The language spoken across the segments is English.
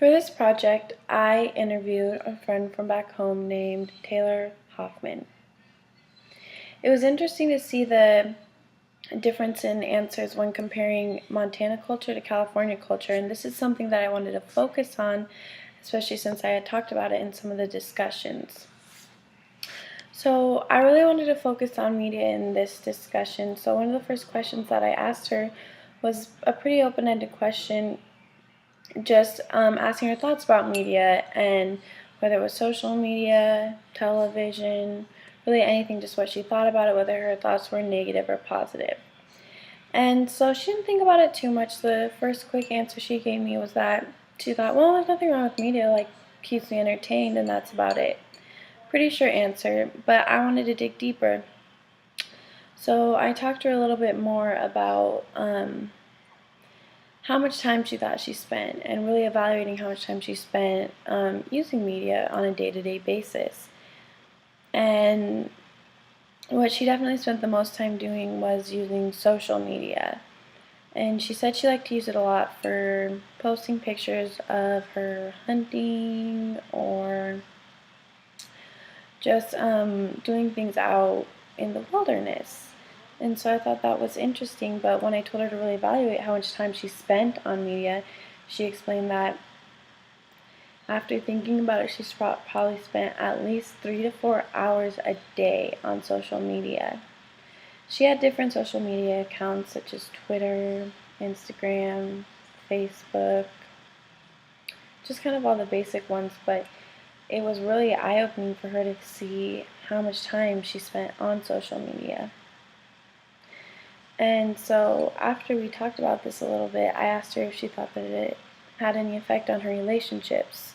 For this project, I interviewed a friend from back home named Taylor Hoffman. It was interesting to see the difference in answers when comparing Montana culture to California culture, and this is something that I wanted to focus on, especially since I had talked about it in some of the discussions. So I really wanted to focus on media in this discussion. So one of the first questions that I asked her was a pretty open-ended question, just asking her thoughts about media and whether it was social media, television, really anything, just what she thought about it, whether her thoughts were negative or positive. And so she didn't think about it too much. The first quick answer she gave me was that she thought, well, there's nothing wrong with media, like keeps me entertained, and that's about it. Pretty short answer, but I wanted to dig deeper. So I talked to her a little bit more about how much time she thought she spent, and really evaluating how much time she spent using media on a day-to-day basis. And what she definitely spent the most time doing was using social media. And she said she liked to use it a lot for posting pictures of her hunting or just doing things out in the wilderness. And so I thought that was interesting, but when I told her to really evaluate how much time she spent on media, she explained that after thinking about it, she's probably spent at least 3 to 4 hours a day on social media. She had different social media accounts such as Twitter, Instagram, Facebook, just kind of all the basic ones, but it was really eye-opening for her to see how much time she spent on social media. And so after we talked about this a little bit, I asked her if she thought that it had any effect on her relationships.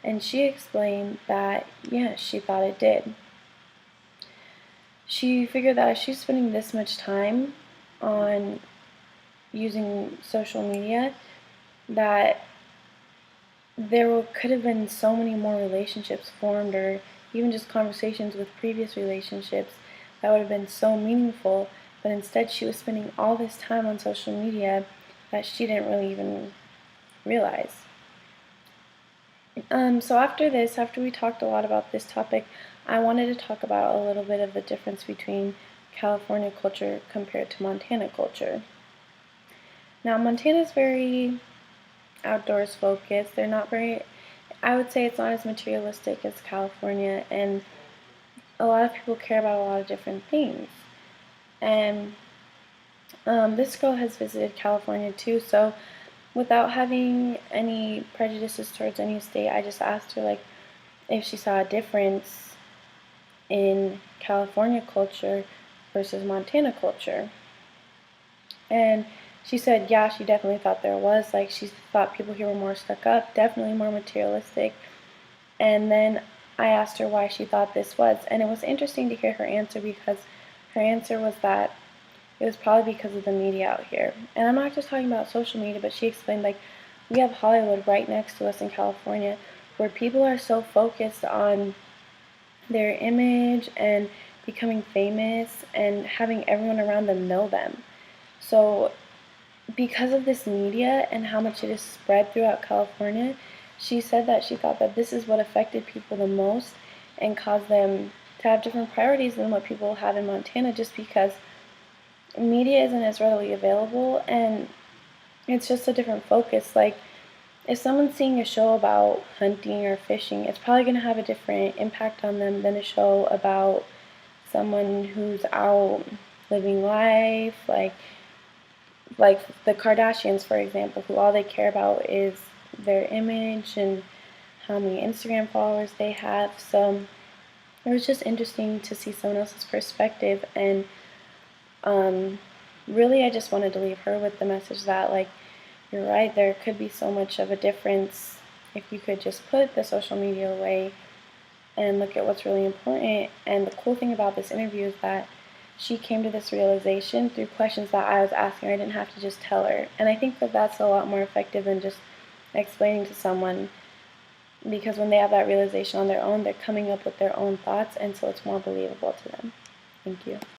And she explained that, yes, she thought it did. She figured that if she's spending this much time on using social media, that there could have been so many more relationships formed, or even just conversations with previous relationships that would have been so meaningful, but instead she was spending all this time on social media that she didn't really even realize. So after we talked a lot about this topic, I wanted to talk about a little bit of the difference between California culture compared to Montana culture. Now, Montana is very outdoors focused. They're not very, I would say it's not as materialistic as California, and a lot of people care about a lot of different things. And this girl has visited California too, so without having any prejudices towards any state, I just asked her like if she saw a difference in California culture versus Montana culture. And she said, yeah, she definitely thought there was. Like, she thought people here were more stuck up, definitely more materialistic. And then I asked her why she thought this was. And it was interesting to hear her answer, because her answer was that it was probably because of the media out here. And I'm not just talking about social media, but she explained, like, we have Hollywood right next to us in California, where people are so focused on their image and becoming famous and having everyone around them know them. So because of this media and how much it is spread throughout California, she said that she thought that this is what affected people the most and caused them to have different priorities than what people have in Montana, just because media isn't as readily available and it's just a different focus. Like, if someone's seeing a show about hunting or fishing, it's probably going to have a different impact on them than a show about someone who's out living life, like the Kardashians, for example, who all they care about is their image and how many Instagram followers they have. So it was just interesting to see someone else's perspective, and really I just wanted to leave her with the message that, like, you're right, there could be so much of a difference if you could just put the social media away and look at what's really important. And the cool thing about this interview is that she came to this realization through questions that I was asking her. I didn't have to just tell her. And I think that that's a lot more effective than just explaining to someone, because when they have that realization on their own, they're coming up with their own thoughts, and so it's more believable to them. Thank you.